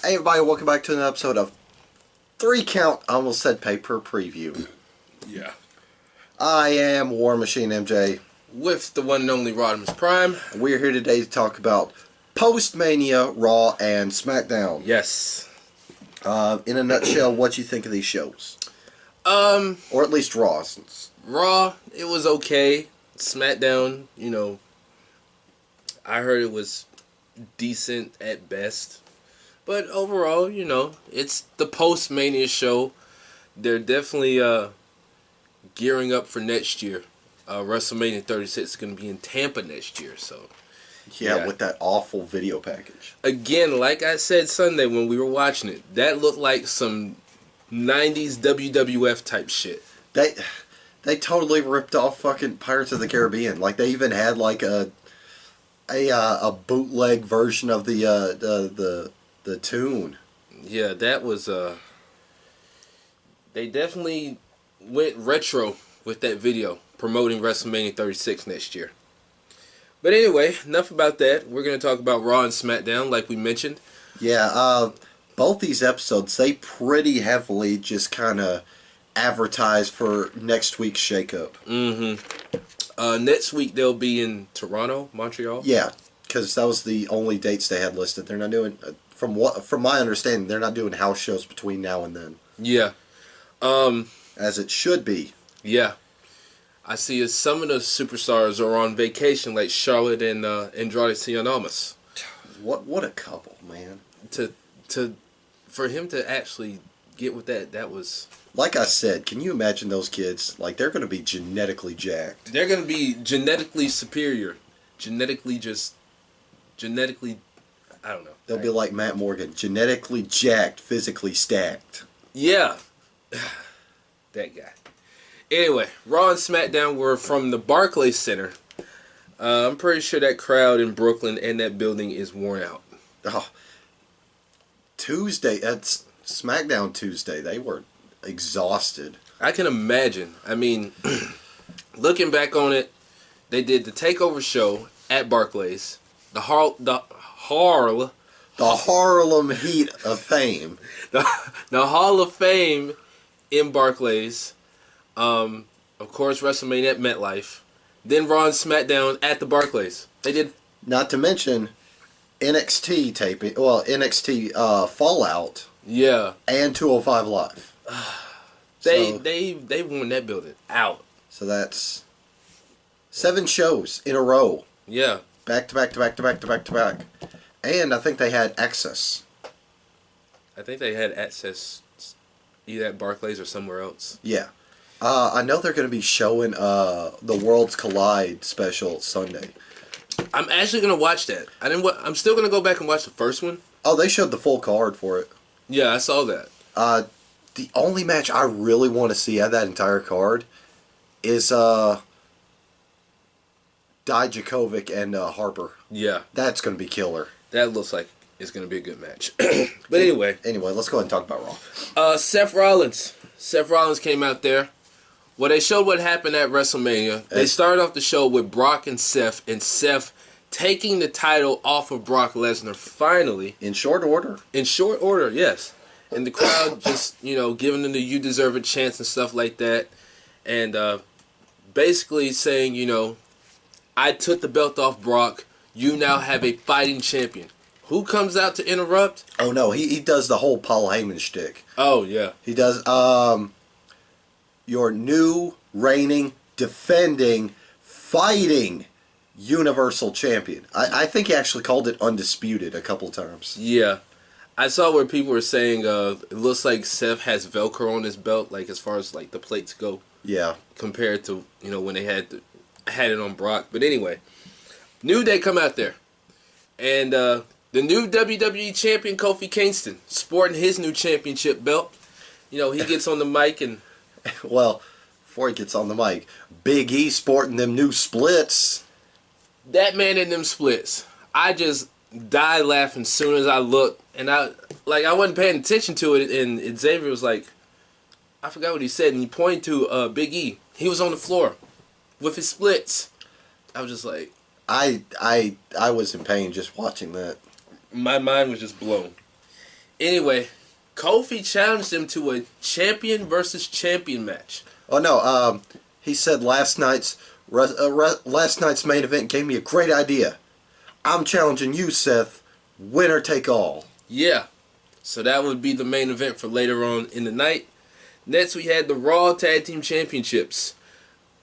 Hey everybody, welcome back to another episode of 3 Count, I almost said paper preview. Yeah. I am War Machine MJ. With the one and only Rodimus Prime. We're here today to talk about post-Mania, Raw and Smackdown. Yes. In a nutshell, what you think of these shows? Or at least Raw. Raw, it was okay. Smackdown, I heard it was decent at best. But overall, it's the post-Mania show. They're definitely gearing up for next year. WrestleMania 36 is going to be in Tampa next year, so... Yeah, with that awful video package. Again, like I said Sunday when we were watching it, that looked like some 90s WWF type shit. They totally ripped off fucking Pirates of the Caribbean. Like, they even had like a bootleg version of the tune. Yeah, that was they definitely went retro with that video promoting WrestleMania 36 next year. But anyway, enough about that. We're going to talk about Raw and Smackdown like we mentioned. Yeah, both these episodes, they pretty heavily just kind of advertise for next week's shakeup. Next week they'll be in Toronto, Montreal. Yeah, because that was the only dates they had listed. They're not doing, from my understanding, they're not doing house shows between now and then. Yeah. As it should be. Yeah. I see some of the superstars are on vacation, like Charlotte and Andrade Cien Almas. What a couple, man. For him to actually get with that was... Like I said, can you imagine those kids? Like, they're going to be genetically jacked. They're going to be genetically superior. Genetically, I don't know. They'll be like Matt Morgan. Genetically jacked, physically stacked. Yeah. That guy. Anyway, Raw and Smackdown were from the Barclays Center. I'm pretty sure that crowd in Brooklyn and that building is worn out. Oh, Tuesday, that's SmackDown Tuesday. They were exhausted. I can imagine. I mean, looking back on it, they did the Takeover show at Barclays. The Harlem Heat of Fame. The Hall of Fame in Barclays. Of course, WrestleMania at MetLife. Then Raw and SmackDown at the Barclays. They did. Not to mention NXT taping. Well, NXT Fallout. Yeah. And 205 Live. They won that building out. So that's 7 shows in a row. Yeah. Back to back to back to back to back to back. And I think they had access. I think they had access either at Barclays or somewhere else. Yeah. I know they're going to be showing the Worlds Collide special Sunday. I'm actually going to watch that. I'm still going to go back and watch the first one. Oh, they showed the full card for it. Yeah, I saw that. The only match I really want to see out of that entire card is Dijakovic and Harper. Yeah. That's going to be killer. That looks like it's going to be a good match. But anyway. Anyway, let's go ahead and talk about Raw. Seth Rollins. Seth Rollins came out there. Well, they showed what happened at WrestleMania. They started off the show with Brock and Seth taking the title off of Brock Lesnar finally. In short order? In short order, yes. And the crowd just, giving them the "you deserve a chance" and stuff like that. And basically saying, I took the belt off Brock. You now have a fighting champion. Who comes out to interrupt? Oh, no. He does the whole Paul Heyman shtick. Oh, yeah. He does, your new, reigning, defending, fighting Universal Champion. I think he actually called it undisputed a couple times. Yeah. I saw where people were saying it looks like Seth has Velcro on his belt, like as far as like the plates go. Yeah. Compared to, when they had it on Brock. But anyway, New Day come out there. And the new WWE champion, Kofi Kingston, sporting his new championship belt. He gets on the mic and... Well, before he gets on the mic, Big E sporting them new splits. That man in them splits. I just died laughing as soon as I looked. And I wasn't paying attention to it. And Xavier was like, I forgot what he said. And he pointed to Big E. He was on the floor with his splits. I was just like... I was in pain just watching that. My mind was just blown. Anyway, Kofi challenged him to a champion versus champion match. Oh no, he said last night's main event gave me a great idea. I'm challenging you, Seth. Winner take all. Yeah. So that would be the main event for later on in the night. Next, we had the Raw Tag Team Championships.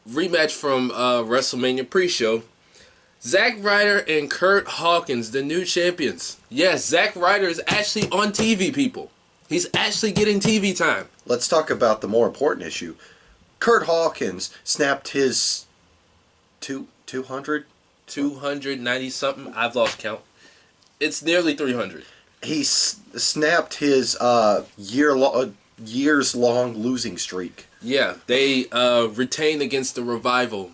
Rematch from WrestleMania pre-show. Zack Ryder and Kurt Hawkins, the new champions. Yes, Zack Ryder is actually on TV, people. He's actually getting TV time. Let's talk about the more important issue. Kurt Hawkins snapped his 200? 290 something. I've lost count. It's nearly 300. He snapped his years-long losing streak. Yeah, they retained against the Revival.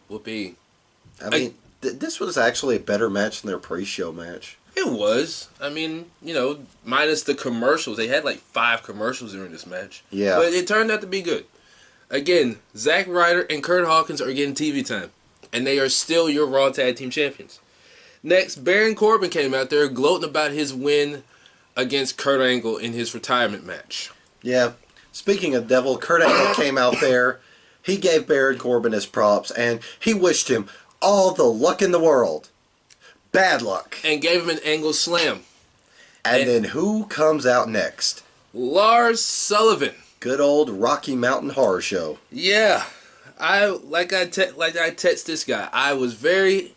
Whoopee. I mean, this was actually a better match than their pre-show match. It was. I mean, minus the commercials. They had like 5 commercials during this match. Yeah. But it turned out to be good. Again, Zack Ryder and Kurt Hawkins are getting TV time. And they are still your Raw Tag Team Champions. Next, Baron Corbin came out there gloating about his win against Kurt Angle in his retirement match. Yeah. Speaking of devil, Kurt Angle came out there. He gave Baron Corbin his props, and he wished him all the luck in the world. Bad luck. And gave him an Angle Slam. And then who comes out next? Lars Sullivan. Good old Rocky Mountain Horror Show. Yeah. I text this guy. I was very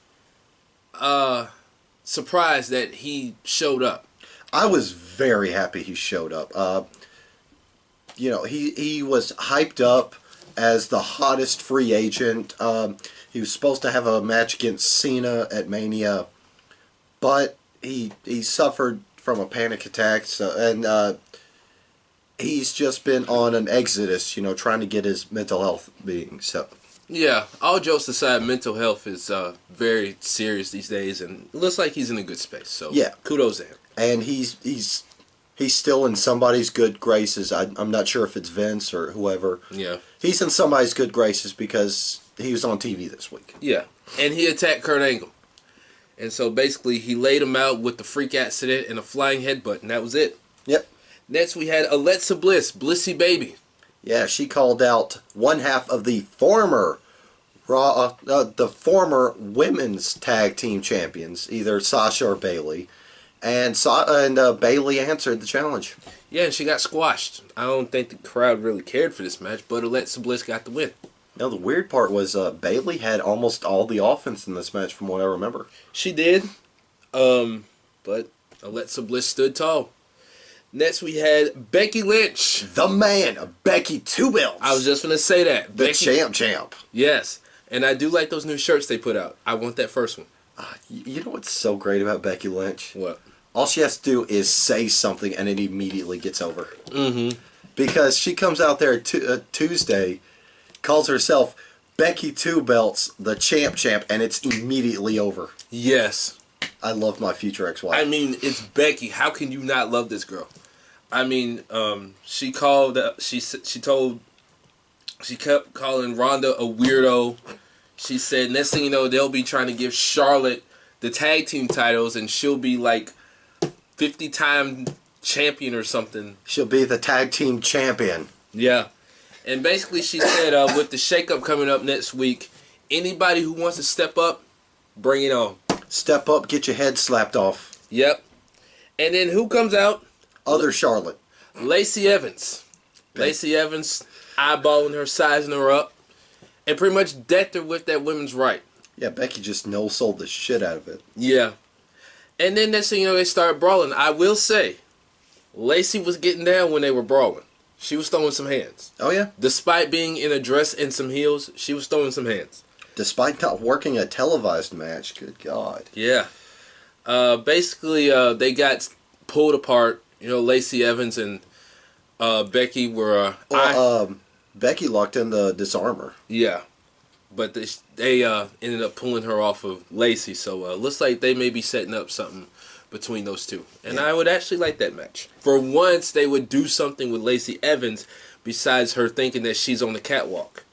surprised that he showed up. I was very happy he showed up. He was hyped up as the hottest free agent. He was supposed to have a match against Cena at Mania, but he suffered from a panic attack. And he's just been on an exodus, trying to get his mental health being so. Yeah, all jokes aside, mental health is very serious these days, and it looks like he's in a good space. So yeah, kudos to him. And he's still in somebody's good graces. I'm not sure if it's Vince or whoever. Yeah, he's in somebody's good graces because he was on TV this week. Yeah, and he attacked Kurt Angle, and so basically he laid him out with the freak accident and a flying headbutt, and that was it. Yep. Next we had Alexa Bliss, Blissy Baby. Yeah, she called out one half of the former women's tag team champions, either Sasha or Bayley, and Bayley answered the challenge. Yeah, and she got squashed. I don't think the crowd really cared for this match, but Alexa Bliss got the win. No, the weird part was Bayley had almost all the offense in this match, from what I remember. She did, but Alexa Bliss stood tall. Next, we had Becky Lynch. The man, Becky Two Belts. I was just going to say that. The champ. Yes. And I do like those new shirts they put out. I want that first one. You know what's so great about Becky Lynch? What? All she has to do is say something and it immediately gets over. Mm-hmm. Because she comes out there Tuesday, calls herself Becky Two Belts, the champ, and it's immediately over. Yes. I love my future ex-wife. I mean, it's Becky. How can you not love this girl? I mean, she called. She kept calling Ronda a weirdo. She said, next thing you know, they'll be trying to give Charlotte the tag team titles, and she'll be like 50-time champion or something. She'll be the tag team champion. Yeah, and basically she said, with the shakeup coming up next week, anybody who wants to step up, bring it on. Step up, get your head slapped off. Yep. And then who comes out? Other Charlotte. Lacey Evans. Lacey Evans eyeballing her, sizing her up, and pretty much decked her with that women's right. Yeah, Becky just no-sold the shit out of it. Yeah. And then next thing you know, they started brawling. I will say, Lacey was getting down when they were brawling. She was throwing some hands. Oh, yeah? Despite being in a dress and some heels, she was throwing some hands. Despite not working a televised match. Good God. Yeah. Basically, they got pulled apart. Lacey Evans and Becky were... Becky locked in the disarmor. Yeah. But they ended up pulling her off of Lacey. So looks like they may be setting up something between those two. And I would actually like that match. For once, they would do something with Lacey Evans besides her thinking that she's on the catwalk.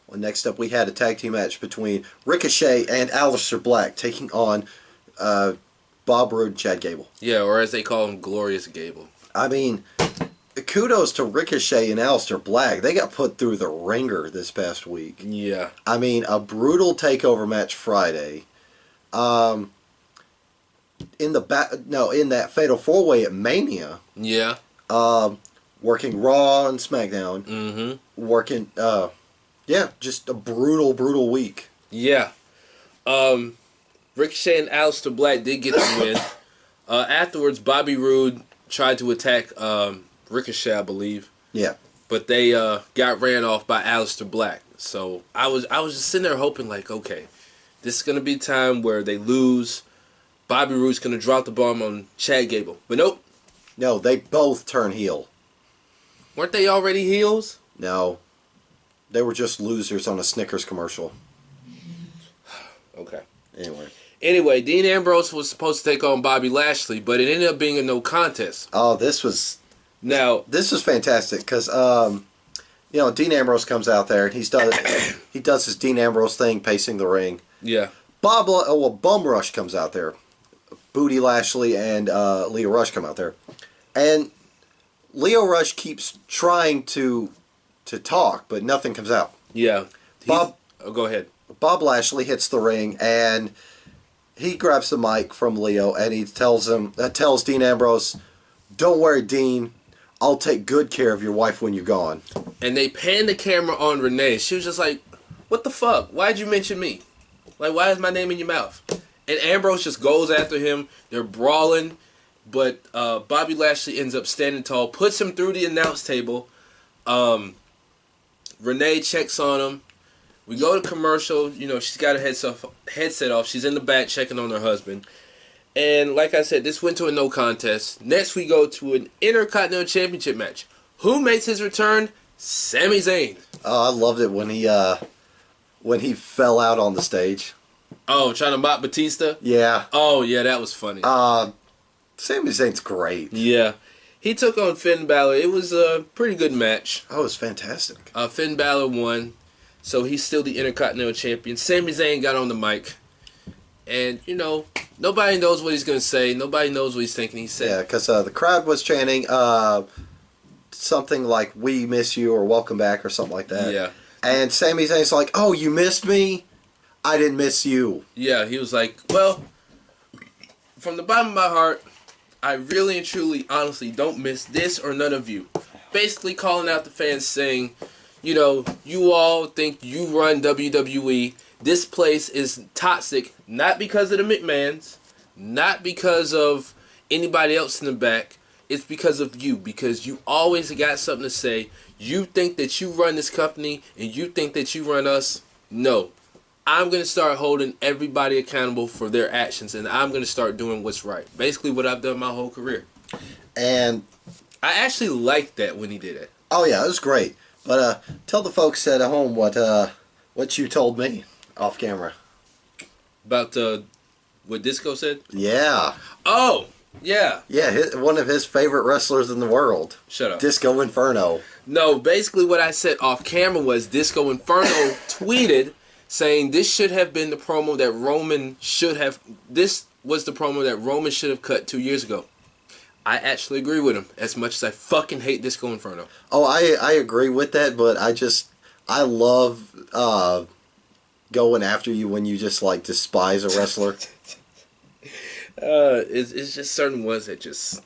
Well, next up, we had a tag team match between Ricochet and Aleister Black taking on Bob Roode and Chad Gable. Yeah, or as they call him, Glorious Gable. I mean, kudos to Ricochet and Aleister Black. They got put through the ringer this past week. Yeah. I mean, a brutal takeover match Friday. In that Fatal 4-Way at Mania. Yeah. Working Raw and Smackdown. Mm-hmm. Working, just a brutal week. Yeah. Ricochet and Aleister Black did get the win. Afterwards, Bobby Roode tried to attack Ricochet, I believe. Yeah. But they got ran off by Aleister Black. So I was just sitting there hoping, like, okay, this is going to be a time where they lose. Bobby Roode's going to drop the bomb on Chad Gable. But nope. No, they both turn heel. Weren't they already heels? No. They were just losers on a Snickers commercial. Okay. Anyway, Dean Ambrose was supposed to take on Bobby Lashley, but it ended up being a no contest. Oh, this was fantastic because Dean Ambrose comes out there and he does his Dean Ambrose thing, pacing the ring. Yeah. Bum Rush comes out there. Booty Lashley and Leo Rush come out there, and Leo Rush keeps trying to talk, but nothing comes out. Yeah. Go ahead. Bob Lashley hits the ring and he grabs the mic from Leo and he tells Dean Ambrose, "Don't worry, Dean. I'll take good care of your wife when you're gone." And they panned the camera on Renee. She was just like, "What the fuck? Why'd you mention me? Like, why is my name in your mouth?" And Ambrose just goes after him. They're brawling. But Bobby Lashley ends up standing tall, puts him through the announce table. Renee checks on him. We go to commercial. She's got her headset off. She's in the back checking on her husband. And like I said, this went to a no contest. Next we go to an Intercontinental Championship match. Who makes his return? Sami Zayn. Oh, I loved it when he fell out on the stage. Oh, trying to mock Batista? Yeah. Oh, yeah, that was funny. Sami Zayn's great. Yeah. He took on Finn Balor. It was a pretty good match. Oh, it was fantastic. Finn Balor won, so he's still the Intercontinental Champion. Sami Zayn got on the mic, and, nobody knows what he's going to say. Nobody knows what he's thinking. He said, yeah, because the crowd was chanting something like, "We miss you," or "Welcome back," or something like that. Yeah. And Sami Zayn's like, "Oh, you missed me? I didn't miss you." Yeah, he was like, "Well, from the bottom of my heart, I really and truly, honestly, don't miss this or none of you." Basically calling out the fans saying, you all think you run WWE. This place is toxic, not because of the McMahons, not because of anybody else in the back. It's because of you, because you always got something to say. You think that you run this company, and you think that you run us. No. I'm going to start holding everybody accountable for their actions, and I'm going to start doing what's right. Basically what I've done my whole career. And I actually liked that when he did it. Oh, yeah, it was great. But tell the folks at home what you told me off camera. About what Disco said? Yeah. Oh, yeah. Yeah, one of his favorite wrestlers in the world. Shut up. Disco Inferno. No, basically what I said off camera was Disco Inferno tweeted saying this should have been the promo that Roman should have... This was the promo that Roman should have cut 2 years ago. I actually agree with him, as much as I fucking hate Disco Inferno. Oh, I agree with that, but I love going after you when you just, despise a wrestler. It's just certain ones that just,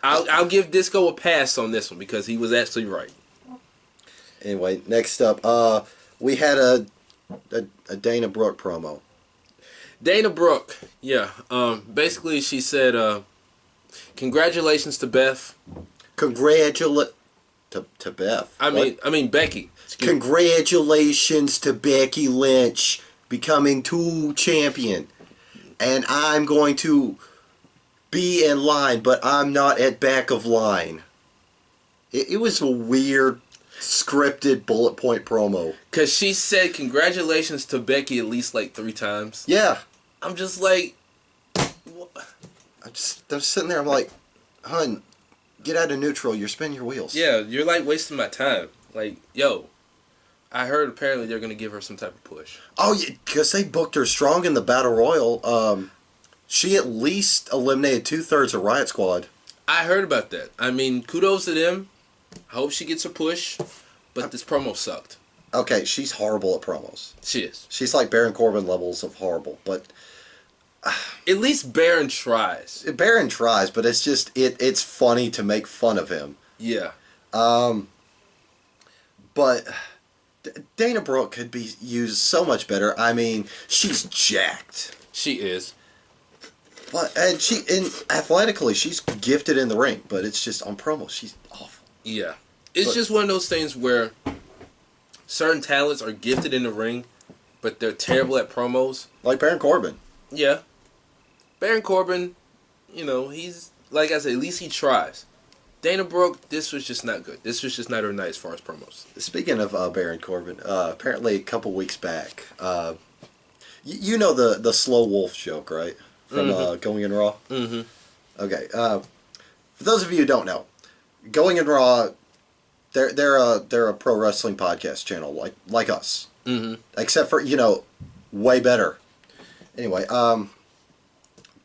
I'll give Disco a pass on this one, because he was actually right. Anyway, next up, we had a Dana Brooke promo. Dana Brooke, yeah. Basically, she said, congratulations to Beth. To Beth. I mean Becky. Congratulations to Becky Lynch becoming 2 champion. And I'm going to be in line, but I'm not at back of line. It was a weird, scripted bullet point promo. Because she said congratulations to Becky at least 3 times. Yeah. I'm just like... I'm just sitting there, I'm like, hun, get out of neutral, you're spinning your wheels. Yeah, you're wasting my time. Yo, I heard apparently they're going to give her some type of push. Oh, yeah, because they booked her strong in the Battle Royal. She at least eliminated 2/3 of Riot Squad. I heard about that. I mean, kudos to them. I hope she gets a push, but this promo sucked. Okay, she's horrible at promos. She is. She's like Baron Corbin levels of horrible, but At least Baron tries. Baron tries, but it's just it's funny to make fun of him. Yeah. But Dana Brooke could be used so much better. I mean, she's jacked. She is. But and athletically, she's gifted in the ring, but it's just on promos, she's awful. Yeah. It's just one of those things where certain talents are gifted in the ring, but they're terrible at promos. Like Baron Corbin. Yeah. Baron Corbin, he's, like I said, at least he tries. Dana Brooke, this was just not good. This was just not her night as far as promos. Speaking of Baron Corbin, apparently a couple weeks back, you know the Slow Wolf joke, right? From Going in Raw? Mm-hmm. Okay. For those of you who don't know, Going in Raw, they're a pro wrestling podcast channel like us. Mm-hmm. Except for, way better. Anyway,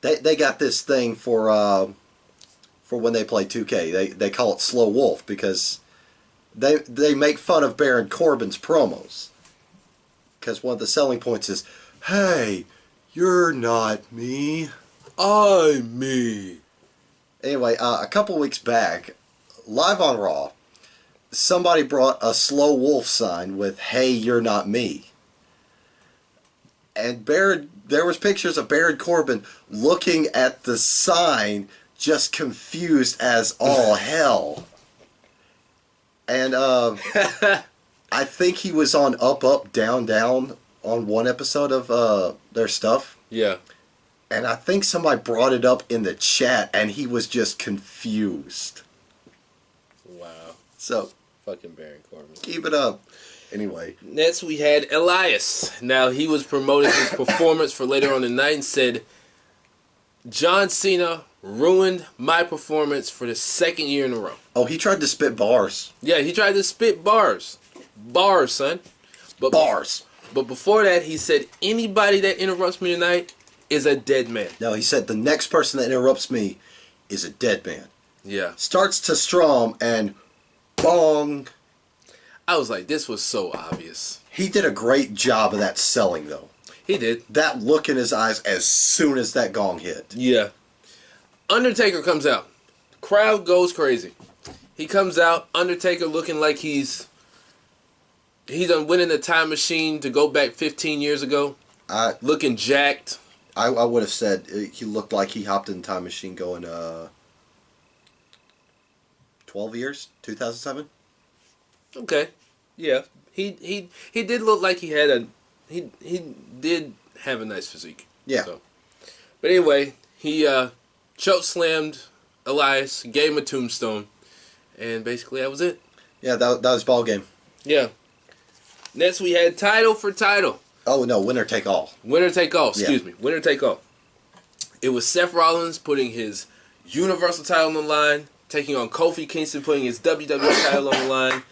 they got this thing for when they play 2K. They call it Slow Wolf because they make fun of Baron Corbin's promos. Because one of the selling points is, hey, you're not me. I'm me. Anyway, a couple weeks back, live on Raw, somebody brought a Slow Wolf sign with, hey, you're not me. And there was pictures of Baron Corbin looking at the sign, just confused as all hell. And I think he was on Up, Up, Down, Down on one episode of their stuff. Yeah. And I think somebody brought it up in the chat, and he was just confused. Wow. So, Fucking Baron Corbin. keep it up. Anyway. Next, we had Elias. Now, he was promoting his performance for later on the night and said, John Cena ruined my performance for the second year in a row. Oh, he tried to spit bars. Yeah, he tried to spit bars. Bars, son. But Bars. But before that, he said, anybody that interrupts me tonight is a dead man. No, he said the next person that interrupts me is a dead man. Yeah. Starts to strum and bong. I was like, this was so obvious. He did a great job of that selling, though. He did. That look in his eyes as soon as that gong hit. Yeah. Undertaker comes out. Crowd goes crazy. He comes out, Undertaker looking like he's done winning the time machine to go back 15 years ago. Looking jacked. I would have said he looked like he hopped in the time machine going 12 years, 2007. Okay. Yeah. He did look like he had he did have a nice physique. Yeah. So. But anyway, he choke slammed Elias, gave him a tombstone, and basically that was it. Yeah, that was ball game. Yeah. Next we had title for title. Oh no, winner take all. Winner take all, excuse me. Winner take all. It was Seth Rollins putting his Universal title on the line, taking on Kofi Kingston putting his WWE title on the line.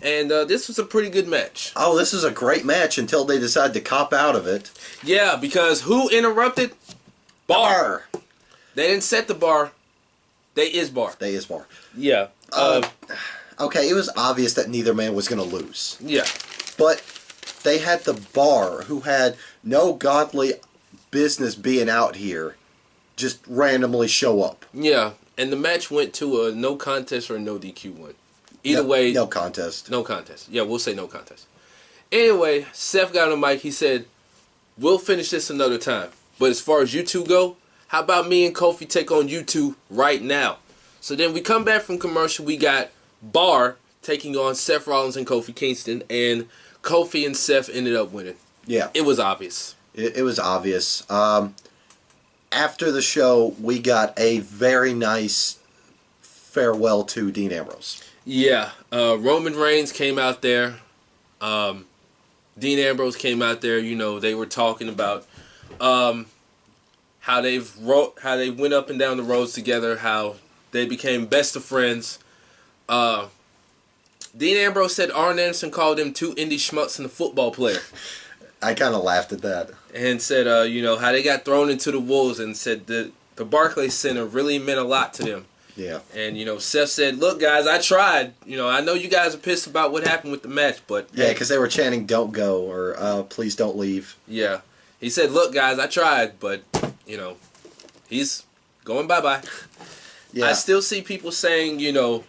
And this was a pretty good match. Oh, this is a great match until they decide to cop out of it. Yeah, because who interrupted? Bar. They didn't set the bar. They is bar. They is bar. Yeah. Okay, it was obvious that neither man was going to lose. Yeah. But they had the Bar, who had no godly business being out here, just randomly show up. Yeah, and the match went to a no contest or a no DQ win. Either way. No contest. No contest. Yeah, we'll say no contest. Anyway, Seth got on the mic. He said, we'll finish this another time. But as far as you two go, how about me and Kofi take on you two right now? So then we come back from commercial. We got Bar taking on Seth Rollins and Kofi Kingston. And Kofi and Seth ended up winning. Yeah. It was obvious. It was obvious. After the show, we got a very nice farewell to Dean Ambrose. Yeah. Roman Reigns came out there. Dean Ambrose came out there. You know, they were talking about how they went up and down the roads together, how they became best of friends. Dean Ambrose said Arn Anderson called him two indie schmucks and a football player. I kind of laughed at that. And said, how they got thrown into the wolves, and said that the Barclays Center really meant a lot to them. Yeah. And, Seth said, look, guys, I tried. I know you guys are pissed about what happened with the match, but... Yeah, because they were chanting, don't go, or please don't leave. Yeah. He said, look, guys, I tried, but, he's going bye-bye. Yeah. I still see people saying, that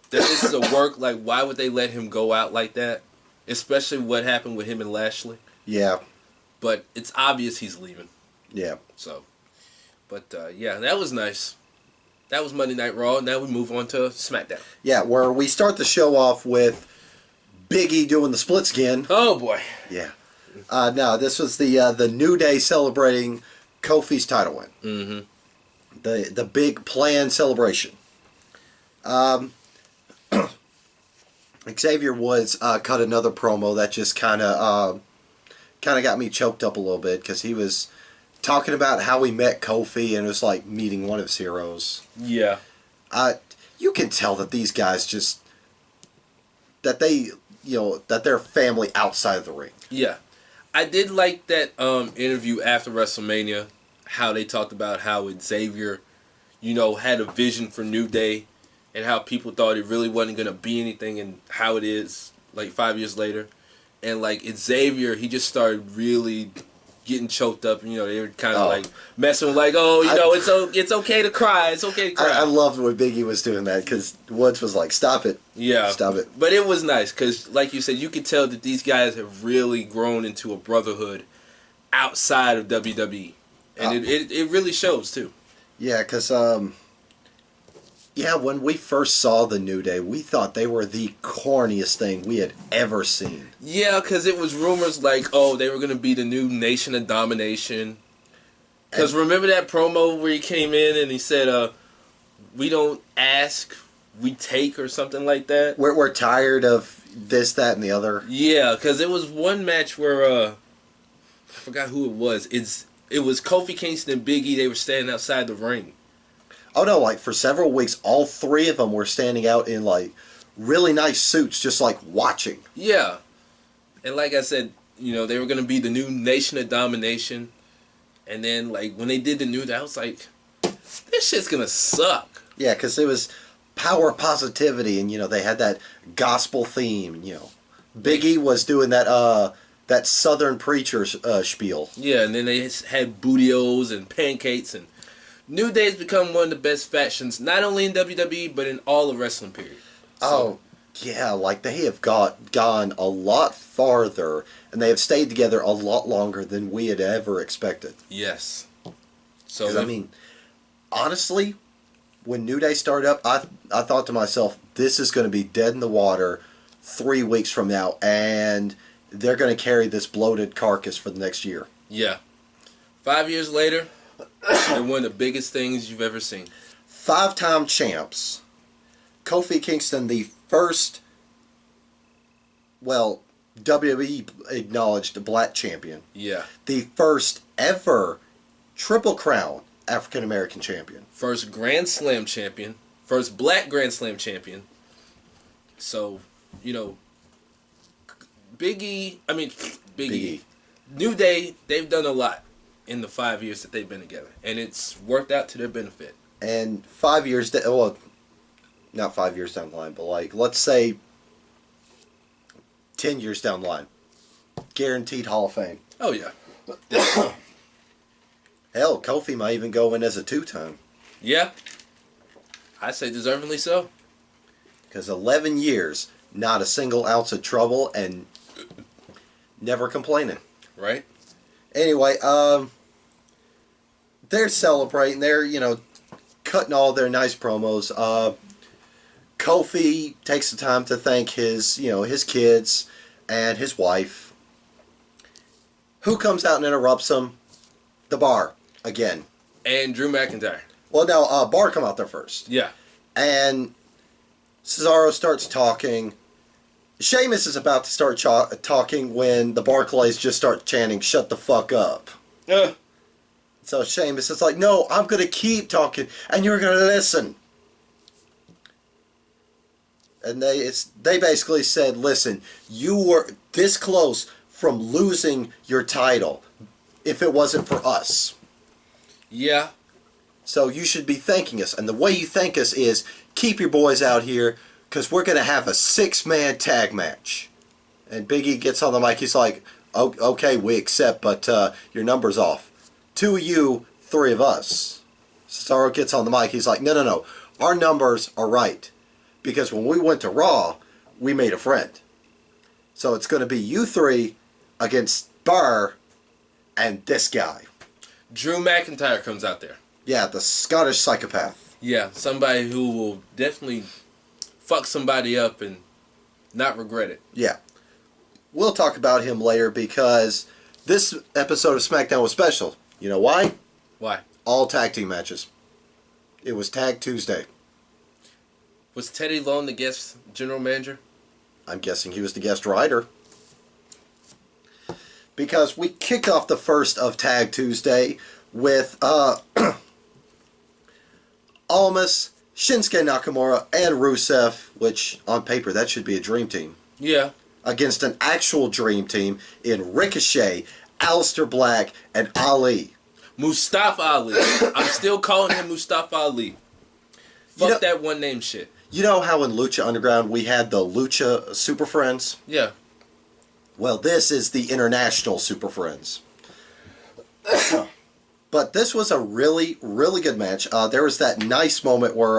this is a work. Like, why would they let him go out like that? Especially what happened with him and Lashley. Yeah. But it's obvious he's leaving. Yeah. So, but, yeah, that was nice. That was Monday Night Raw. Now we move on to SmackDown. Yeah, where we start the show off with Big E doing the splits again. Oh, boy. Yeah. No, this was the New Day celebrating Kofi's title win. Mm-hmm. The big planned celebration. Xavier Woods cut another promo that just kind of got me choked up a little bit because he was talking about how he met Kofi and it was like meeting one of his heroes. Yeah. You can tell that these guys just that they're family outside of the ring. Yeah. I did like that interview after WrestleMania, how they talked about how Xavier, had a vision for New Day and how people thought it really wasn't going to be anything and how it is, like, 5 years later. And, like, Xavier, he just started really getting choked up. They were kind of, like, messing with, like, it's okay to cry. It's okay to cry. I loved when Big E was doing that because Woods was like, stop it. Yeah. Stop it. But it was nice because, like you said, you could tell that these guys have really grown into a brotherhood outside of WWE. And it really shows, too. Yeah, because, when we first saw the New Day, we thought they were the corniest thing we had ever seen. Yeah, because it was rumors like, oh, they were going to be the new Nation of Domination. Because remember that promo where he came in and he said, we don't ask, we take, or something like that? We're tired of this, that, and the other. Yeah, because it was one match where, I forgot who it was. It was Kofi Kingston and Big E. They were standing outside the ring. Oh no, like for several weeks, all three of them were standing out in like really nice suits, just like watching. Yeah. And like I said, they were going to be the new Nation of Domination. And then, like, when they did the new, I was like, this shit's going to suck. Yeah, because it was power positivity, and, they had that gospel theme, Big E was doing that Southern preacher spiel. Yeah, and then they had bootios and pancakes, and New Day's become one of the best factions, not only in WWE, but in all of wrestling, period. So, yeah, like they have gone a lot farther, and they have stayed together a lot longer than we had ever expected. Yes. So, I mean, honestly, when New Day started up, I thought to myself, this is going to be dead in the water 3 weeks from now, and they're going to carry this bloated carcass for the next year. Yeah. 5 years later, they're one of the biggest things you've ever seen. 5-time champs. Kofi Kingston, the first, WWE acknowledged black champion. Yeah. The first ever Triple Crown African American champion. First Grand Slam champion. First black Grand Slam champion. So, Big E. New Day, they've done a lot in the 5 years that they've been together. And it's worked out to their benefit. And 5 years, not 5 years down the line, but like, let's say 10 years down the line. Guaranteed Hall of Fame. Oh, yeah. Hell, Kofi might even go in as a 2-time. Yeah. I say deservingly so. Because 11 years, not a single ounce of trouble, and never complaining. Right. Anyway, they're celebrating. They're, cutting all their nice promos. Kofi takes the time to thank his kids and his wife. Who comes out and interrupts him? The Bar, again. And Drew McIntyre. Well, no, Bar come out there first. Yeah. And Cesaro starts talking. Sheamus is about to start talking when the Barclays just start chanting, "Shut the fuck up." So Sheamus is like, "No, I'm going to keep talking, and you're going to listen." And they basically said, "Listen, you were this close from losing your title if it wasn't for us." Yeah. So you should be thanking us. And the way you thank us is keep your boys out here because we're going to have a 6-man tag match. And Big E gets on the mic. He's like, okay, we accept, but your number's off. 2 of you, 3 of us. Cesaro gets on the mic. He's like, no. Our numbers are right. Because when we went to Raw, we made a friend. So it's going to be you 3 against Burr and this guy. Drew McIntyre comes out there. Yeah, the Scottish psychopath. Yeah, somebody who will definitely fuck somebody up and not regret it. Yeah. We'll talk about him later because this episode of SmackDown was special. You know why? Why? All tag team matches. It was Tag Tuesday. Was Teddy Long the guest general manager? I'm guessing he was the guest writer. Because we kicked off the first of Tag Tuesday with Almas, Shinsuke Nakamura, and Rusev, which on paper that should be a dream team. Yeah. Against an actual dream team in Ricochet, Aleister Black, and Ali. Mustafa Ali. I'm still calling him Mustafa Ali. Fuck that one name shit. You know how in Lucha Underground we had the Lucha Super Friends? Yeah. Well, this is the International Super Friends. But this was a really, really good match. There was that nice moment where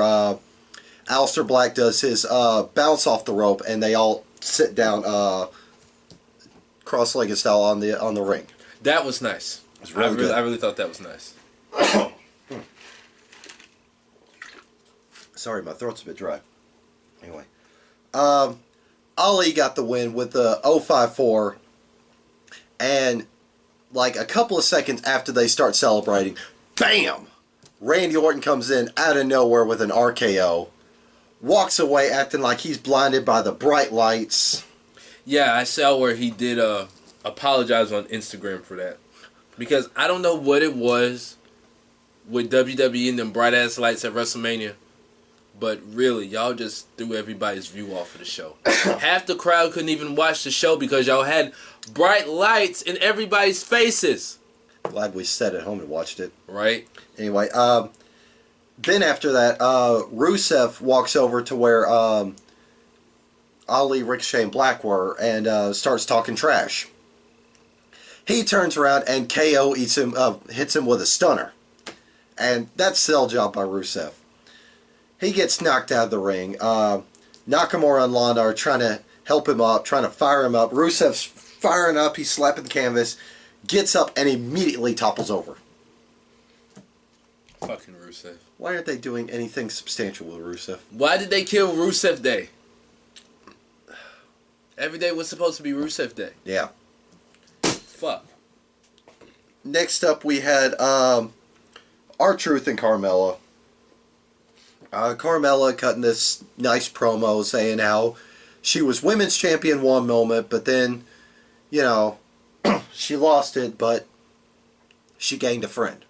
Aleister Black does his bounce off the rope and they all sit down cross-legged style on the ring. That was nice. It was really good. I really thought that was nice. Sorry, my throat's a bit dry. Anyway. Ali got the win with the 054. And like a couple of seconds after they start celebrating, BAM! Randy Orton comes in out of nowhere with an RKO. Walks away acting like he's blinded by the bright lights. Yeah, I saw where he did apologize on Instagram for that. Because I don't know what it was with WWE and them bright ass lights at WrestleMania. But really, y'all just threw everybody's view off of the show. Half the crowd couldn't even watch the show because y'all had bright lights in everybody's faces. Glad we sat at home and watched it. Right? Anyway, then after that, Rusev walks over to where Ali, Ricochet, and Black were and starts talking trash. He turns around and KO hits him with a stunner. And that's a sell job by Rusev. He gets knocked out of the ring. Nakamura and Lana are trying to help him up, trying to fire him up. Rusev's firing up. He's slapping the canvas. Gets up and immediately topples over. Fucking Rusev. Why aren't they doing anything substantial with Rusev? Why did they kill Rusev Day? Every day was supposed to be Rusev Day. Yeah. Fuck. Next up we had R-Truth and Carmella. Carmella cutting this nice promo saying how she was women's champion one moment, but then, you know, she lost it, but she gained a friend.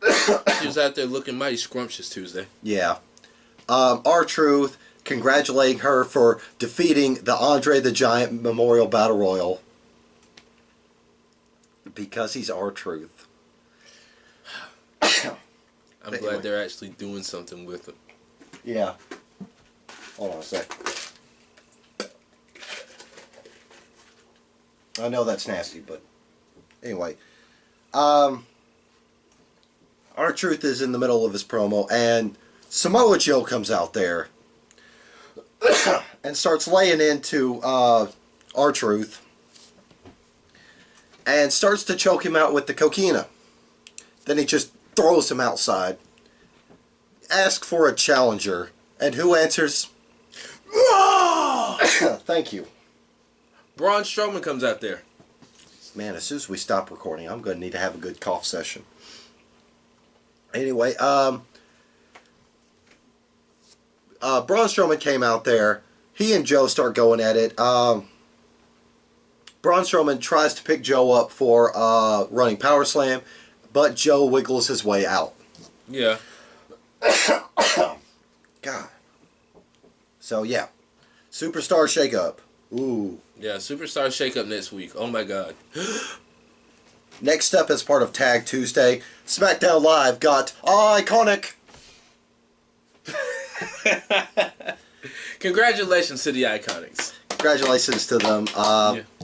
She was out there looking mighty scrumptious Tuesday. Yeah. R-Truth congratulating her for defeating the Andre the Giant Memorial Battle Royal. Because he's R-Truth. I'm glad they're actually doing something with him. Yeah. Hold on a sec. I know that's nasty, but anyway. R-Truth is in the middle of his promo, and Samoa Joe comes out there and starts laying into R-Truth and starts to choke him out with the coquina. Then he just throws him outside. Ask for a challenger. And who answers? Thank you. Braun Strowman comes out there. Man, as soon as we stop recording, I'm going to need to have a good cough session. Anyway, Braun Strowman came out there. He and Joe start going at it. Braun Strowman tries to pick Joe up for running Power Slam, but Joe wiggles his way out. Yeah. God. So, yeah. Superstar Shake-Up. Ooh. Yeah, Superstar Shake-Up next week. Oh, my God. Next up, as part of Tag Tuesday, SmackDown Live got Iconic. Congratulations to the Iconics. Congratulations to them.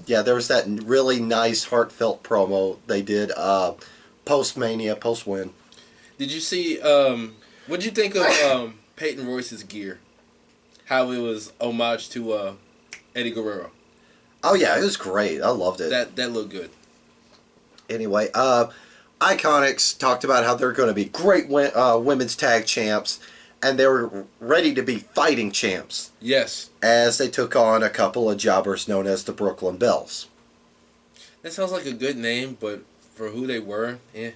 Yeah, there was that really nice, heartfelt promo they did post-Mania, post-win. Did you see, what did you think of Peyton Royce's gear? How it was homage to Eddie Guerrero. Oh, yeah, it was great. I loved it. That looked good. Anyway, Iconics talked about how they're going to be great women's tag champs, and they were ready to be fighting champs. Yes. As they took on a couple of jobbers known as the Brooklyn Bells. That sounds like a good name, but for who they were, eh.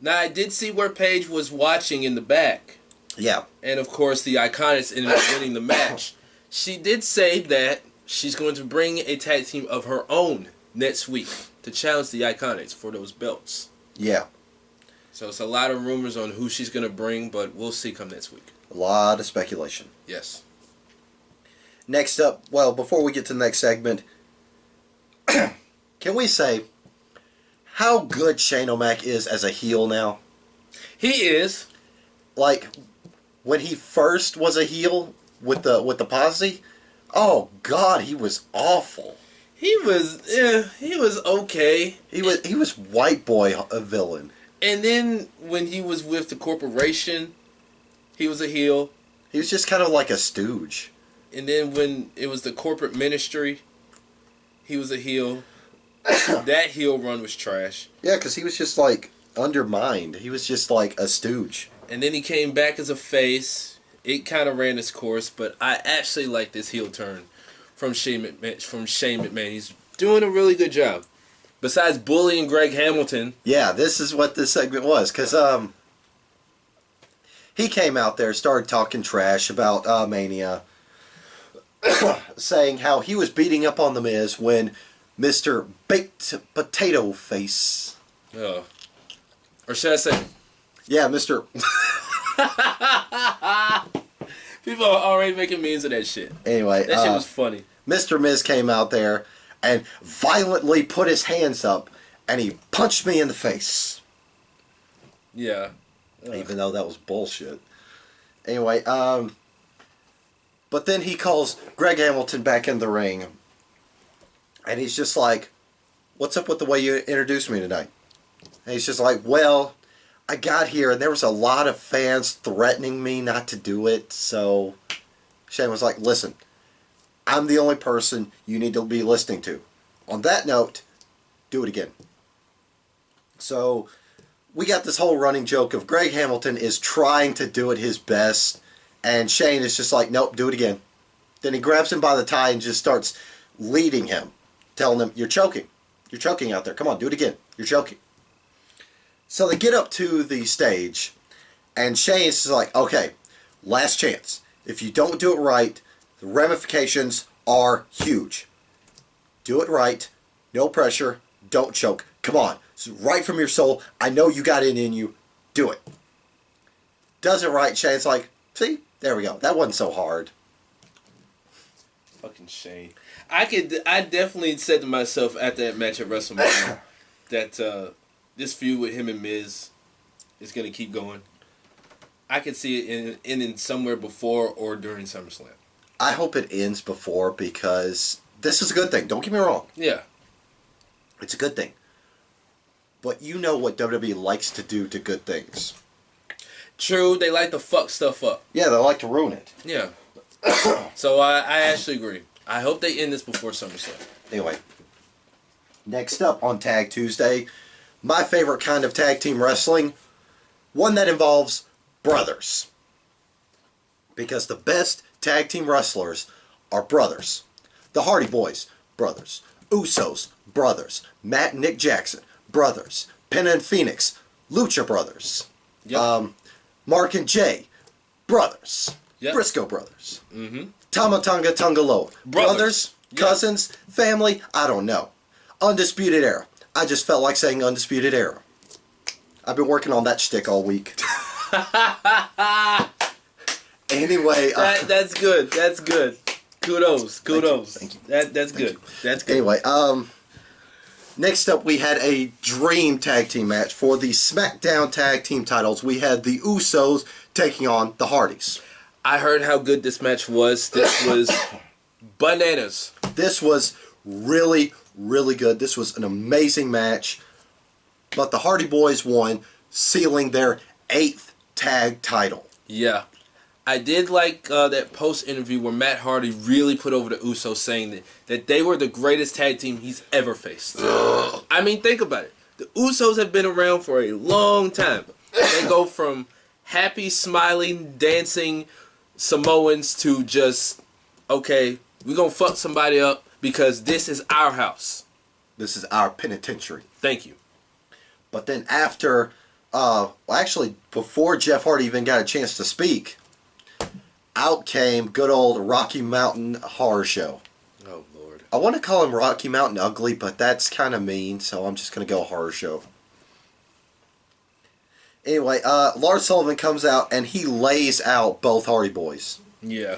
Now, I did see where Paige was watching in the back. Yeah. And, of course, the Iconics ended up winning the match. She did say that she's going to bring a tag team of her own next week to challenge the Iconics for those belts. Yeah. So it's a lot of rumors on who she's going to bring, but we'll see come next week. A lot of speculation. Yes. Next up, well, before we get to the next segment, can we say how good Shane O'Mac is as a heel now? He is. Like, when he first was a heel with the posse, oh God, he was awful. He was okay. He was white boy a villain. And then when he was with the corporation, he was a heel. He was just kind of like a stooge. And then when it was the corporate ministry, he was a heel. That heel run was trash. Yeah, because he was just like undermined. He was just like a stooge. And then he came back as a face. It kind of ran its course, but I actually like this heel turn from Shane McMahon. He's doing a really good job. Besides bullying Greg Hamilton. Yeah, this is what this segment was. Because he came out there, started talking trash about Mania. Saying how he was beating up on The Miz when Mr. Baked Potato Face. Oh. Or should I say... Yeah, Mr. People are already making memes of that shit. Anyway. That shit was funny. Mr. Miz came out there and violently put his hands up and he punched me in the face. Yeah. Even though that was bullshit. Anyway, but then he calls Greg Hamilton back in the ring. And he's just like, what's up with the way you introduced me tonight? And he's just like, well, I got here and there was a lot of fans threatening me not to do it. So Shane was like, listen, I'm the only person you need to be listening to. On that note, do it again. So we got this whole running joke of Greg Hamilton is trying to do it his best. And Shane is just like, nope, do it again. Then he grabs him by the tie and just starts leading him. Telling him, you're choking. You're choking out there. Come on, do it again. You're choking. So they get up to the stage. And Shane's like, okay, last chance. If you don't do it right, the ramifications are huge. Do it right. No pressure. Don't choke. Come on. It's right from your soul. I know you got it in you. Do it. Does it right. Shane's like, see? There we go. That wasn't so hard. Fucking Shane. I definitely said to myself after that match at WrestleMania that this feud with him and Miz is going to keep going. I could see it ending somewhere before or during SummerSlam. I hope it ends before because this is a good thing. Don't get me wrong. Yeah. It's a good thing. But you know what WWE likes to do to good things. True, they like to fuck stuff up. Yeah, they like to ruin it. Yeah. So I actually agree. I hope they end this before SummerSlam. Anyway, next up on Tag Tuesday, my favorite kind of tag team wrestling, one that involves brothers. Because the best tag team wrestlers are brothers. The Hardy Boys, brothers. Usos, brothers. Matt and Nick Jackson, brothers. Penta and Phoenix, Lucha brothers. Yep. Mark and Jay, brothers. Yep. Briscoe brothers. Mm-hmm. Tama Tonga Tongaloa. Brothers, Yep. cousins, family, I don't know. Undisputed Era. I just felt like saying Undisputed Era. I've been working on that shtick all week. Anyway. That's good. That's good. Kudos. Thank you. That's good. That's good. Anyway, Next up, we had a dream tag team match for the SmackDown tag team titles. We had the Usos taking on the Hardys. I heard how good this match was. This was bananas. This was really, really good. This was an amazing match. But the Hardy Boys won, sealing their 8th tag title. Yeah. I did like that post interview where Matt Hardy really put over the Usos, saying that they were the greatest tag team he's ever faced. I mean, think about it. The Usos have been around for a long time. They go from happy, smiling, dancing Samoans to just, okay, we're going to fuck somebody up because this is our house. This is our penitentiary. Thank you. But then after, actually, before Jeff Hardy even got a chance to speak, out came good old Rocky Mountain Horror Show. Oh, Lord. I want to call him Rocky Mountain Ugly, but that's kind of mean, so I'm just going to go Horror Show. Anyway, Lars Sullivan comes out and he lays out both Hardy Boys. Yeah.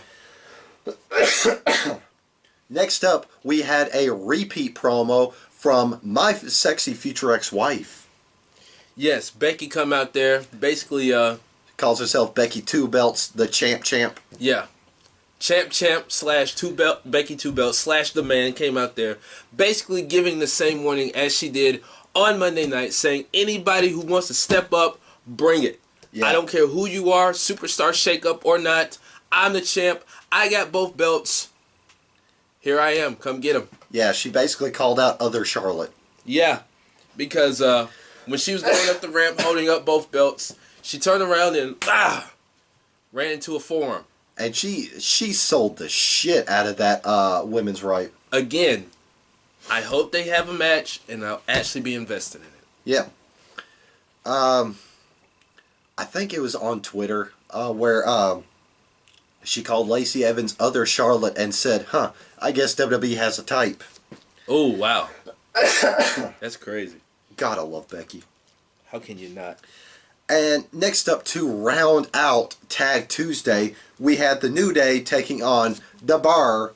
Next up, we had a repeat promo from my sexy future ex-wife. Yes, Becky come out there, basically, Calls herself Becky Two Belts, the champ. yeah. Champ slash Becky Two Belts slash the man came out there, basically giving the same warning as she did on Monday night, saying anybody who wants to step up, bring it. Yeah. I don't care who you are, superstar shakeup or not. I'm the champ. I got both belts. Here I am. Come get them. Yeah, she basically called out other Charlotte. Yeah, because when she was going up the ramp holding up both belts, she turned around and ran into a forearm. And she sold the shit out of that women's right. Again, I hope they have a match and I'll actually be invested in it. Yeah. I think it was on Twitter where she called Lacey Evans other Charlotte and said, I guess WWE has a type. Oh, wow. That's crazy. God, I love Becky. How can you not? And next up to round out Tag Tuesday, we had the New Day taking on The Bar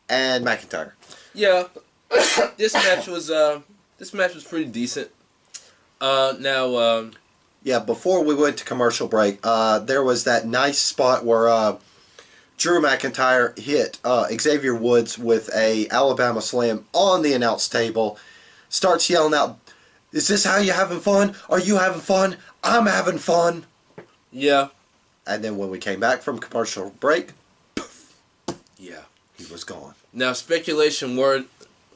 and McIntyre. Yeah, this match was pretty decent. Yeah, before we went to commercial break, there was that nice spot where Drew McIntyre hit Xavier Woods with a Alabama Slam on the announce table. Starts yelling out, "Is this how you having fun? Are you having fun? I'm having fun." Yeah. And then when we came back from commercial break, poof, yeah, he was gone. Now, speculation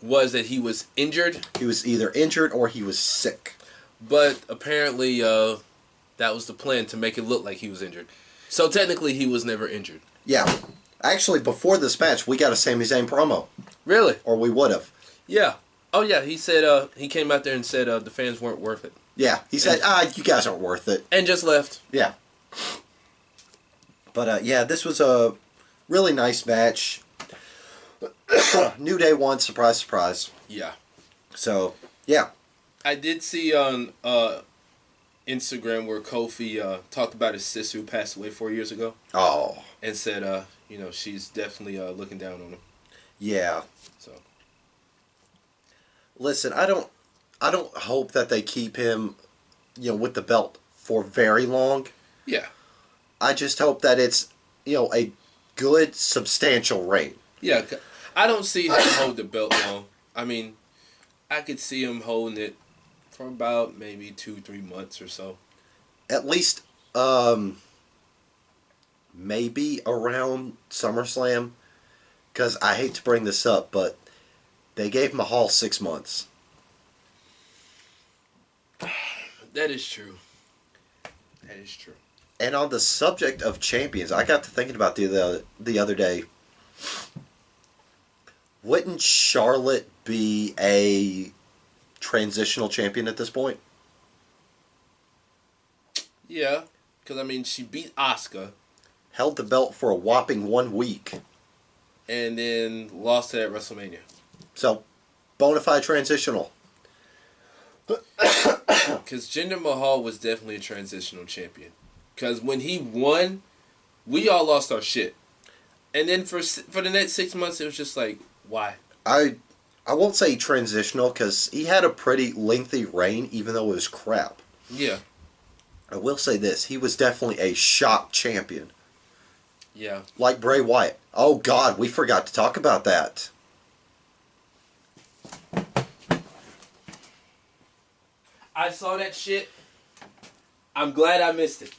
was that he was injured. He was either injured or he was sick. But apparently that was the plan, to make it look like he was injured. So technically he was never injured. Yeah. Actually, before this match, we got a Sami Zayn promo. Really? Or we would have. Yeah. Oh, yeah. He said he came out there and said the fans weren't worth it. Yeah. He said, you guys aren't worth it. And just left. Yeah. But, yeah, this was a really nice match. New Day won. Surprise, surprise. Yeah. So, yeah. I did see on Instagram where Kofi talked about his sister who passed away 4 years ago. Oh. And said, she's definitely looking down on him. Yeah. So. Listen, I don't hope that they keep him, with the belt for very long. Yeah. I just hope that it's, a good, substantial reign. Yeah. I don't see him hold the belt long. I mean, I could see him holding it for about maybe 2-3 months or so. At least, maybe around SummerSlam. Because I hate to bring this up, but they gave Mahal 6 months. That is true. That is true. And on the subject of champions, I got to thinking about the other day. Wouldn't Charlotte be a transitional champion at this point? Yeah, because, she beat Asuka. Held the belt for a whopping 1 week. And then lost it at WrestleMania. So, bona fide transitional. Because Jinder Mahal was definitely a transitional champion. Because when he won, we all lost our shit. And then for the next 6 months, it was just like, why? I I won't say transitional because he had a pretty lengthy reign, even though it was crap. Yeah. I will say this: he was definitely a shock champion, Yeah. like Bray Wyatt. Oh God, we forgot to talk about that. I saw that shit. I'm glad I missed it.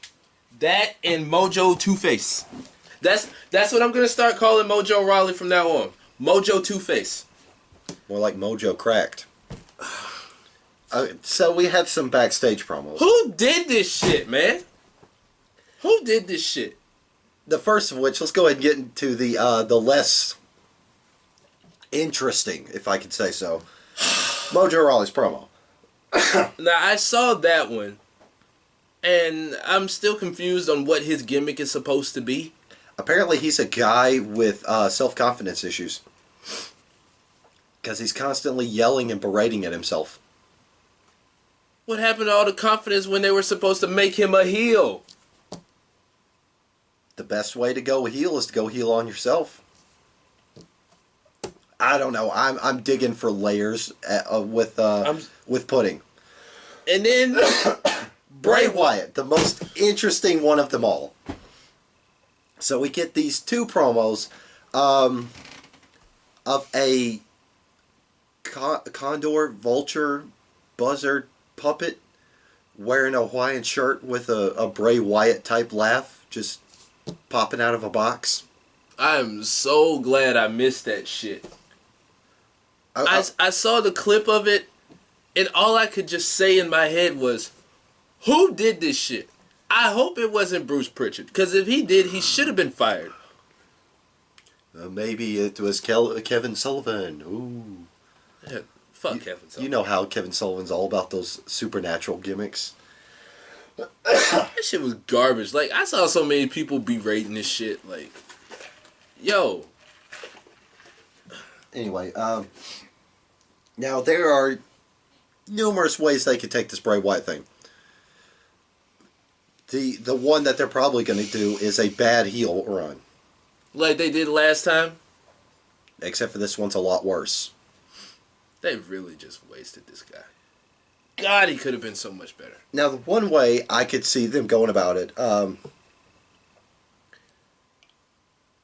That and Mojo Two-Face. That's what I'm gonna start calling Mojo Rawley from now on. Mojo Two-Face. More like Mojo cracked. So we have some backstage promos. Who did this shit, man? Who did this shit? The first of which, let's go ahead and get into the less interesting, if I could say so. Mojo Rawley's promo. Now I saw that one, and I'm still confused on what his gimmick is supposed to be. Apparently, he's a guy with self-confidence issues. Because he's constantly yelling and berating at himself. What happened to all the confidence when they were supposed to make him a heel? The best way to go heel is to go heel on yourself. I don't know. I'm digging for layers with pudding. And then Bray Wyatt, the most interesting one of them all. So we get these two promos of a condor, vulture, buzzard puppet wearing a Hawaiian shirt with a Bray Wyatt type laugh just popping out of a box. I'm so glad I missed that shit. I saw the clip of it, and all I could just say in my head was, who did this shit? I hope it wasn't Bruce Pritchard, because if he did, he should have been fired. Maybe it was Kevin Sullivan. Ooh. Yeah, fuck Kevin Sullivan. You know how Kevin Sullivan's all about those supernatural gimmicks. That shit was garbage. Like, I saw so many people berating this shit. Like, yo. Anyway, now there are numerous ways they could take this Bray Wyatt thing. The one that they're probably going to do is a bad heel run. Like they did last time. Except for this one's a lot worse. They really just wasted this guy. God, he could have been so much better. Now, the one way I could see them going about it,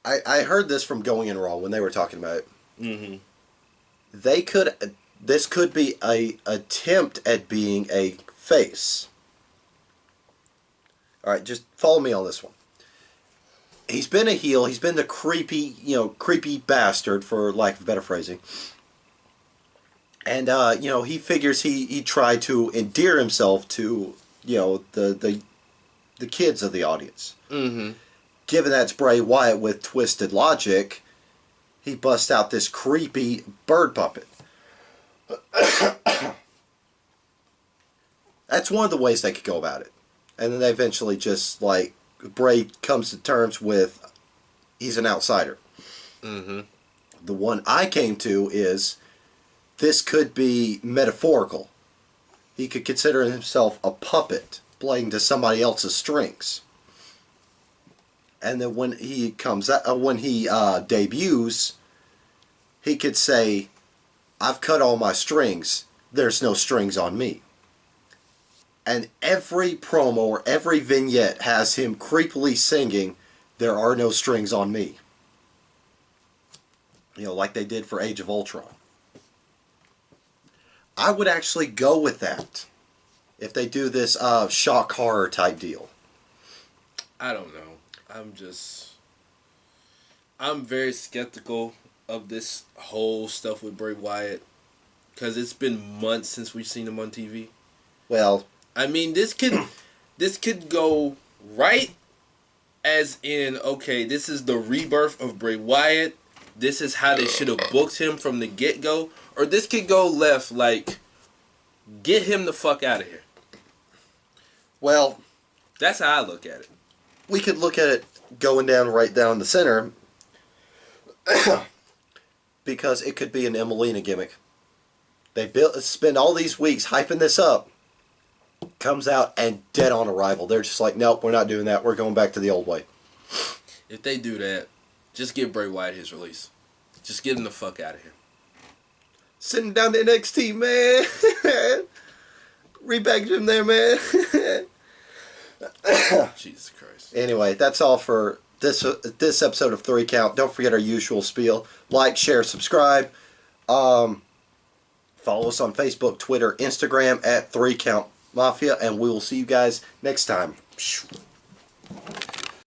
I heard this from Going in Raw when they were talking about it. Mm-hmm. This could be a attempt at being a face. All right, just follow me on this one. He's been a heel. He's been the creepy bastard, for lack of better phrasing. And he figures he tried to endear himself to the kids of the audience. Mm-hmm. Given that's Bray Wyatt with twisted logic, he busts out this creepy bird puppet. That's one of the ways they could go about it. And then they eventually just, like, Bray comes to terms with he's an outsider. Mm-hmm. The one I came to is this could be metaphorical. He could consider himself a puppet playing to somebody else's strings. And then when he debuts, he could say, "I've cut all my strings. There's no strings on me." And every promo or every vignette has him creepily singing, "There are no strings on me." Like they did for Age of Ultron. I would actually go with that if they do this shock horror type deal. I don't know. I'm very skeptical of this whole stuff with Bray Wyatt, because it's been months since we've seen him on TV. Well, I mean, this could go right, as in, okay, this is the rebirth of Bray Wyatt. This is how they should have booked him from the get-go. Or this could go left, like, get him the fuck out of here. Well, that's how I look at it. We could look at it going right down the center, because it could be an Emelina gimmick. They spend all these weeks hyping this up. Comes out and dead on arrival. They're just like, nope, we're not doing that. We're going back to the old way. If they do that, just give Bray Wyatt his release. Just get him the fuck out of here. Sitting down to NXT, man. Repackage him there, man. Jesus Christ. Anyway, that's all for this episode of 3 Count. Don't forget our usual spiel. Like, share, subscribe. Follow us on Facebook, Twitter, Instagram at 3 Count Mafia, and we will see you guys next time.